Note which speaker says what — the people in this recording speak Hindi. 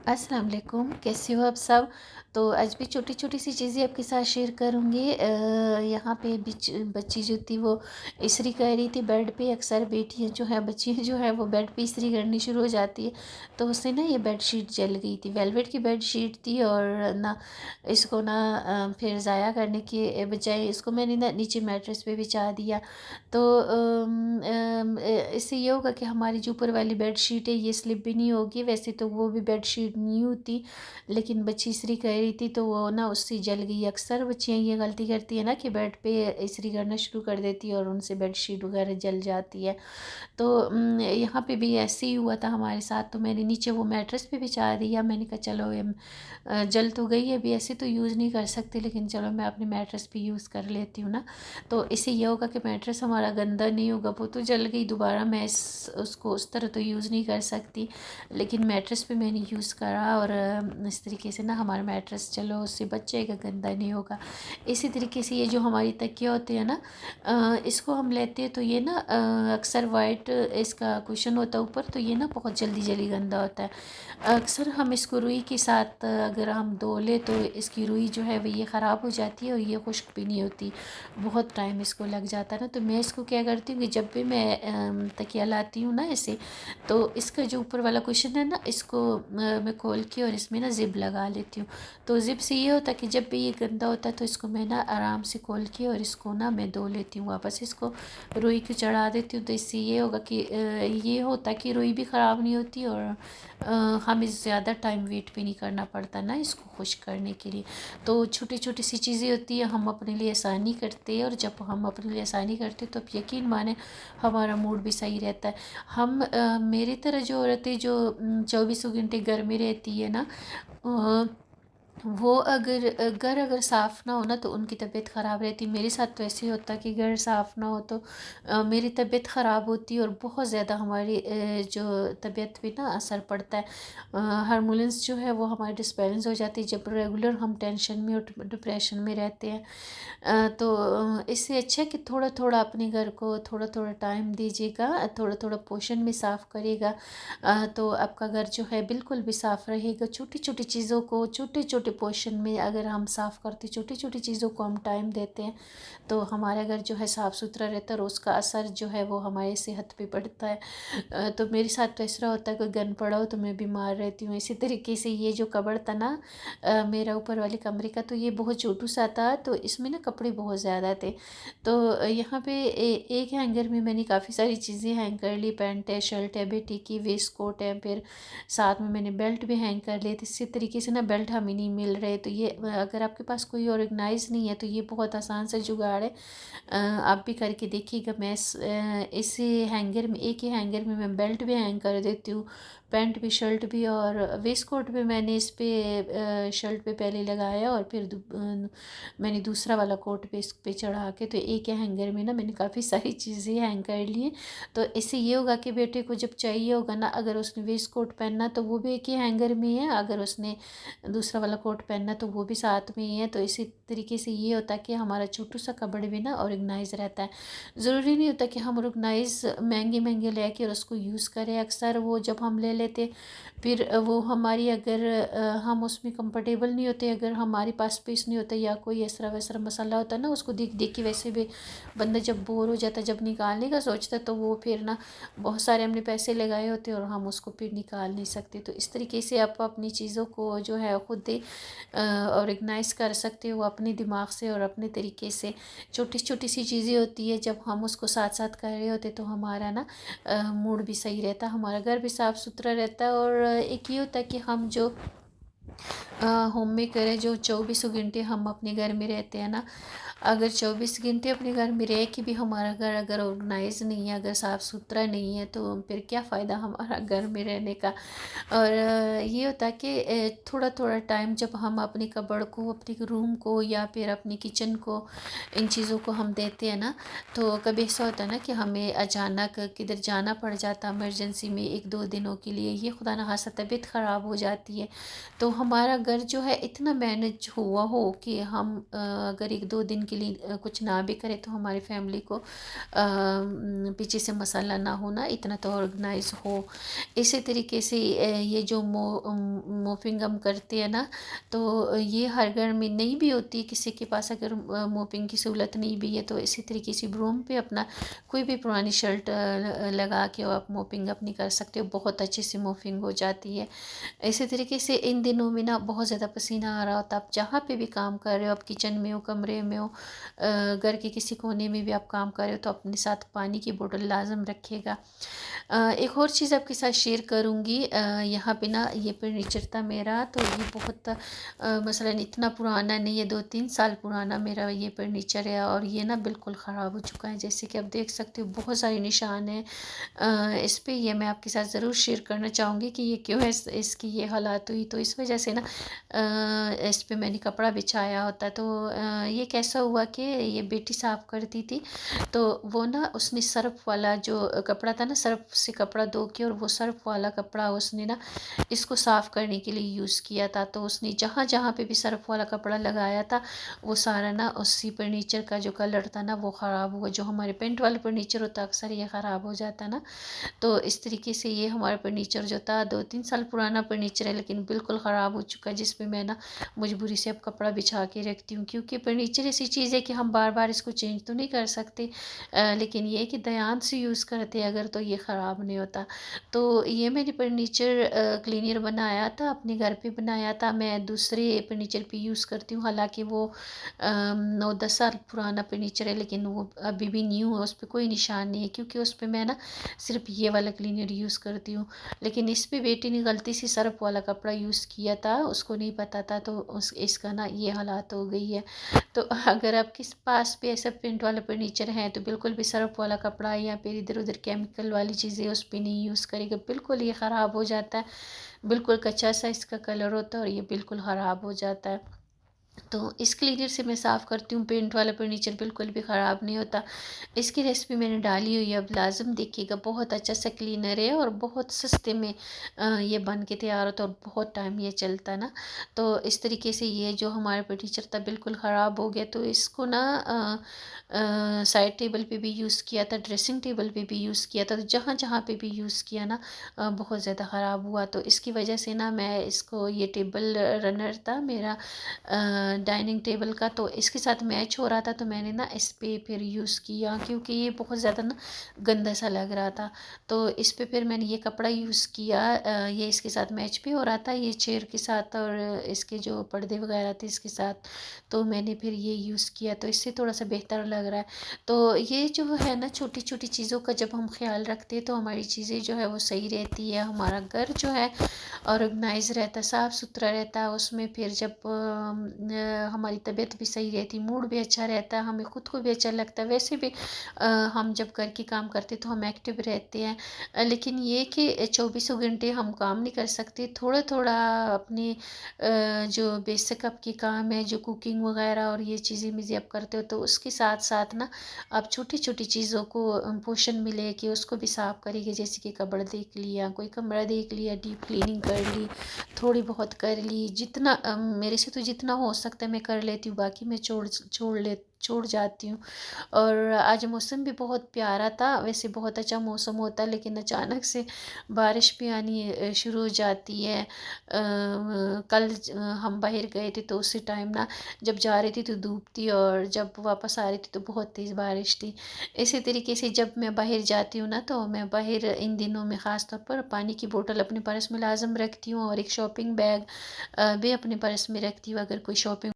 Speaker 1: अस्सलाम वालेकुम, कैसे हो आप सब। तो आज भी छोटी छोटी सी चीज़ें आपके साथ शेयर करूँगी। यहाँ पे बच्ची जो थी वो इस्त्री कर रही थी बेड पे। अक्सर बेटियाँ जो है बच्चियाँ जो है वो बेड पे इस्त्री करनी शुरू हो जाती है। तो उससे ना ये बेड शीट जल गई थी, वेलवेट की बेड शीट थी। और ना इसको ना फिर ज़ाया करने के बजाय इसको मैंने ना नीचे मैट्रेस पे बिछा दिया। तो इससे ये होगा कि हमारी जो ऊपर वाली बेड शीट है ये स्लिप भी नहीं होगी। वैसे तो वो भी बेड शीट न्यू थी, लेकिन बच्ची इस्त्री कर रही थी तो वो ना उससे जल गई। अक्सर बच्चियाँ ये गलती करती है ना कि बेड पे इस्त्री करना शुरू कर देती है और उनसे बेड शीट वगैरह जल जाती है। तो यहाँ पे भी ऐसे ही हुआ था हमारे साथ। तो मैंने नीचे वो मैट्रेस पे बिछा दिया। मैंने कहा चलो ये जल तो गई है, अभी ऐसे तो यूज़ नहीं कर सकते, लेकिन चलो मैं अपने मैट्रेस पे यूज़ कर लेती हूँ ना। तो इससे ये होगा कि मैट्रेस हमारा गंदा नहीं होगा। वो तो जल गई, दोबारा मैं उसको उस तरह तो यूज़ नहीं कर सकती, लेकिन मैट्रेस पे मैंने यूज़ करा और इस तरीके से ना हमारा मैट्रेस चलो उससे बच जाएगा, गंदा नहीं होगा। इसी तरीके से ये जो हमारी तकिया होती है ना, इसको हम लेते हैं तो ये ना अक्सर वाइट इसका कुशन होता है ऊपर, तो ये ना बहुत जल्दी जल्दी गंदा होता है। अक्सर हम इसको रुई के साथ अगर हम धो लें तो इसकी रुई जो है वो ये ख़राब हो जाती है और ये खुश्क भी नहीं होती, बहुत टाइम इसको लग जाता है ना। तो मैं इसको क्या करती हूँ कि जब भी मैं तकिया लाती हूँ ना इसे, तो इसका जो ऊपर वाला कुशन है ना, इसको मैं खोल के और इसमें ना ज़िप लगा लेती हूँ। तो ज़िप से ये होता है कि जब भी ये गंदा होता है तो इसको मैं ना आराम से खोल के और इसको ना मैं धो लेती हूँ, वापस इसको रुई को चढ़ा देती हूँ। तो इससे ये होगा कि ये होता है कि रुई भी ख़राब नहीं होती और हमें ज़्यादा टाइम वेट भी नहीं करना पड़ता ना इसको खुश्क करने के लिए। तो छोटी छोटी सी चीज़ें होती है, हम अपने लिए आसानी करते हैं, और जब हम अपने लिए आसानी करते हैं तो अब यकीन माने हमारा मूड भी सही रहता है। हम मेरी तरह जो औरतें जो 24 घंटे घर में रहती है ना, वो अगर घर अगर साफ़ ना हो ना तो उनकी तबीयत ख़राब रहती। मेरे साथ तो ऐसे ही होता कि घर साफ़ ना हो तो मेरी तबीयत ख़राब होती और बहुत ज़्यादा हमारी जो तबीयत पे ना असर पड़ता है। हार्मोन्स जो है वो हमारे डिसबैलेंस हो जाती है जब रेगुलर हम टेंशन में और डिप्रेशन में रहते हैं। तो इससे अच्छा है कि थोड़ा थोड़ा अपने घर को थोड़ा थोड़ा टाइम दीजिएगा, थोड़ा थोड़ा पोर्शन में साफ़ करिएगा। तो आपका घर जो है बिल्कुल भी साफ़ रहेगा। छोटी छोटी चीज़ों को छोटे छोटे पोर्शन में अगर हम साफ़ करते, छोटी छोटी चीज़ों को हम टाइम देते हैं, तो हमारा घर जो है साफ़ सुथरा रहता है और उसका असर जो है वो हमारे सेहत पे पड़ता है। तो मेरे साथ तो ऐसा होता है कोई गन पड़ा हो तो मैं बीमार रहती हूँ। इसी तरीके से ये जो कबर्ड था ना मेरा ऊपर वाले कमरे का, तो ये बहुत छोटू सा था, तो इसमें ना कपड़े बहुत ज़्यादा थे। तो यहाँ पे एक हैंगर में मैंने काफ़ी सारी चीज़ें हैंग कर ली। पैंट है, शर्ट है, बेटी की वेस्ट कोट है, फिर साथ में मैंने बेल्ट भी हैंग कर लिए। तो इसी तरीके से ना बेल्ट हमें नहीं मिल रहे, तो ये अगर आपके पास कोई ऑर्गेनाइज नहीं है तो ये बहुत आसान सा जुगाड़ है। आप भी करके देखिएगा। मैं इस हैंगर में, एक ही हैंगर में मैं बेल्ट भी हैंग कर देती हूँ, पैंट भी, शर्ट भी, और वेस्ट कोट भी मैंने इस पे शर्ट पे पहले लगाया और फिर मैंने दूसरा वाला कोट पे इस पे चढ़ा के, तो एक ही हैंगर में ना मैंने काफ़ी सारी चीज़ें हैंग कर ली हैं। तो इससे ये होगा कि बेटे को जब चाहिए होगा ना, अगर उसने वेस्ट कोट पहनना तो वो भी एक ही हैंगर में है, अगर उसने दूसरा वाला कोट पहनना तो वो भी साथ में ही है। तो इसी तरीके से ये होता है कि हमारा छोटू सा कपबोर्ड भी ना ऑर्गेनाइज रहता है। ज़रूरी नहीं होता कि हम ऑर्गेनाइज महंगे महंगे लेके और उसको यूज़ करें। अक्सर वो जब हम ले लेते फिर वो हमारी अगर हम उसमें कंफर्टेबल नहीं होते, अगर हमारे पास स्पेस नहीं होता या कोई ऐसा वैसा मसाला होता है ना, उसको देख देख के वैसे भी बंदा जब बोर हो जाता, जब निकालने का सोचता, तो वो फिर ना बहुत सारे हमने पैसे लगाए होते और हम उसको फिर निकाल नहीं सकते। तो इस तरीके से आप अपनी चीज़ों को जो है खुद ही ऑर्गेनाइज कर सकते हो अपने दिमाग से और अपने तरीके से। छोटी छोटी सी चीज़ें होती है, जब हम उसको साथ साथ कर रहे होते तो हमारा ना मूड भी सही रहता, हमारा घर भी साफ़ सुथरा रहता है। और एक ये होता है कि हम जो होम मेकर है, जो 24 घंटे हम अपने घर में रहते हैं ना, अगर 24 घंटे अपने घर में रह के भी हमारा घर अगर ऑर्गेनाइज नहीं है, अगर साफ़ सुथरा नहीं है, तो फिर क्या फ़ायदा हमारा घर में रहने का। और ये होता है कि थोड़ा थोड़ा टाइम जब हम अपनी कबर्ड को, अपने रूम को या फिर अपनी किचन को, इन चीज़ों को हम देते हैं ना, तो कभी ऐसा होता है ना कि हमें अचानक किधर जाना पड़ जाता इमरजेंसी में 1-2 दिनों के लिए, ये खुदा न खास्ता तबीयत ख़राब हो जाती है, तो हमारा घर जो है इतना मैनेज हुआ हो कि हम अगर 1-2 दिन उनके लिए कुछ ना भी करे तो हमारी फैमिली को पीछे से मसाला ना होना, इतना तो ऑर्गेनाइज हो। इसी तरीके से ये जो मोपिंग हम करते हैं ना, तो ये हर घर में नहीं भी होती, किसी के पास अगर मोपिंग की सहूलत नहीं भी है तो इसी तरीके से ब्रूम पे अपना कोई भी पुरानी शर्ट लगा के आप मोपिंग अपनी कर सकते हो, बहुत अच्छे से मोपिंग हो जाती है। इसी तरीके से इन दिनों में ना बहुत ज़्यादा पसीना आ रहा होता है, आप जहाँ पे भी काम कर रहे हो, आप किचन में हो, कमरे में हो, घर के किसी कोने में भी आप काम कर रहे हो, तो अपने साथ पानी की बोतल लाजम रखिएगा। एक और चीज़ आपके साथ शेयर करूँगी, यहाँ पे ना ये फर्नीचर था मेरा, तो ये बहुत मसलन इतना पुराना नहीं है, 2-3 साल पुराना मेरा ये फर्नीचर है, और ये ना बिल्कुल ख़राब हो चुका है। जैसे कि आप देख सकते हो बहुत सारे निशान हैं इस पे, ये मैं आपके साथ ज़रूर शेयर करना चाहूँगी कि ये क्यों है इसकी ये हालात हुई। तो इस वजह से ना इस पे मैंने कपड़ा बिछाया होता, तो ये कैसा हुआ कि ये बेटी साफ़ करती थी, तो वो ना उसने सर्फ़ वाला जो कपड़ा था ना, सर्फ़ से कपड़ा धो के, और वो सर्फ़ वाला कपड़ा उसने ना इसको साफ़ करने के लिए यूज़ किया था। तो उसने जहाँ जहाँ पे भी सर्फ़ वाला कपड़ा लगाया था, वो सारा ना उसी फर्नीचर का जो कलर था ना वो ख़राब हुआ। जो हमारे पेंट वाला फर्नीचर होता है अक्सर ये ख़राब हो जाता ना, तो इस तरीके से ये हमारा फर्नीचर जो था 2-3 साल पुराना फर्नीचर है, लेकिन बिल्कुल ख़राब हो चुका है, जिस पे मैं ना मजबूरी से अब कपड़ा बिछा के रखती हूँ, क्योंकि फर्नीचर ऐसी चीज़ है कि हम बार बार इसको चेंज तो नहीं कर सकते, लेकिन ये है कि ध्यान से यूज़ करते अगर तो ये ख़राब नहीं होता। तो ये मैंने फर्नीचर क्लीनर बनाया था, अपने घर पे बनाया था, मैं दूसरे फर्नीचर पे यूज़ करती हूँ, हालांकि वो 9-10 साल पुराना फर्नीचर है, लेकिन वो अभी भी न्यू है, उस पर कोई निशान नहीं है, क्योंकि उस पर मैं ना सिर्फ ये वाला क्लीनर यूज़ करती हूँ। लेकिन इस पे बेटी ने गलती से सर्फ वाला कपड़ा यूज़ किया था, उसको नहीं पता था, तो इसका ना ये हालात हो गई है। तो अगर आपके पास भी ऐसा प्रिंट वाला फर्नीचर है तो बिल्कुल भी सर्फ वाला कपड़ा या फिर इधर उधर केमिकल वाली चीज़ें उस पर नहीं यूज़ करेगा, बिल्कुल ये ख़राब हो जाता है। बिल्कुल कच्चा सा इसका कलर होता है और ये बिल्कुल ख़राब हो जाता है। तो इस क्लीनर से मैं साफ़ करती हूँ, पेंट वाला फर्नीचर बिल्कुल भी ख़राब नहीं होता। इसकी रेसिपी मैंने डाली हुई है, अब लाजम देखिएगा, बहुत अच्छा सा क्लीनर है और बहुत सस्ते में ये बन के तैयार होता है और बहुत टाइम ये चलता है ना। तो इस तरीके से ये जो हमारा फर्नीचर था बिल्कुल ख़राब हो गया, तो इसको ना साइड टेबल पे भी यूज़ किया था, ड्रेसिंग टेबल पे भी यूज़ किया था, तो जहाँ जहाँ पे भी यूज़ किया ना बहुत ज़्यादा ख़राब हुआ। तो इसकी वजह से ना मैं इसको, ये टेबल रनर था मेरा डाइनिंग टेबल का, तो इसके साथ मैच हो रहा था, तो मैंने ना इस पे फिर यूज़ किया, क्योंकि ये बहुत ज़्यादा ना गंदा सा लग रहा था। तो इस पे फिर मैंने ये कपड़ा यूज़ किया, ये इसके साथ मैच भी हो रहा था, ये चेयर के साथ और इसके जो पर्दे वगैरह थे इसके साथ, तो मैंने फिर ये यूज़ किया, तो इससे थोड़ा सा बेहतर लग रहा है। तो ये जो है ना छोटी छोटी चीज़ों का जब हम ख्याल रखते हैं तो हमारी चीज़ें जो है वो सही रहती है, हमारा घर जो है ऑर्गेनाइज रहता है, साफ़ सुथरा रहता है, उसमें फिर जब हमारी तबीयत भी सही रहती, मूड भी अच्छा रहता है, हमें ख़ुद को भी अच्छा लगता है। वैसे भी हम जब घर के काम करते तो हम एक्टिव रहते हैं, लेकिन ये कि 24 घंटे हम काम नहीं कर सकते, थोड़ा थोड़ा अपने जो बेसिक आपके काम है, जो कुकिंग वगैरह और ये चीज़ें मुझे आप करते हो, तो उसके साथ साथ ना आप छोटी छोटी चीज़ों को पोषण मिले कि उसको भी साफ़ करिए, जैसे कि कपड़ा देख लिया, कोई कमरा देख लिया, डीप क्लीनिंग कर ली, थोड़ी बहुत कर ली, जितना मेरे से तो जितना हो सकता है मैं कर लेती हूँ, बाकी मैं छोड़ जाती हूँ। और आज मौसम भी बहुत प्यारा था, वैसे बहुत अच्छा मौसम होता है, लेकिन अचानक से बारिश भी आनी शुरू हो जाती है। कल हम बाहर गए थे तो उसी टाइम ना जब जा रही थी तो धूप थी, और जब वापस आ रही थी तो बहुत तेज़ बारिश थी। इसी तरीके से जब मैं बाहर जाती हूँ ना, तो मैं बाहर इन दिनों में ख़ास तौर पर पानी की बोतल अपने पर्स में लाजम रखती हूँ, और एक शॉपिंग बैग भी अपने पर्स में रखती हूँ, अगर कोई शॉपिंग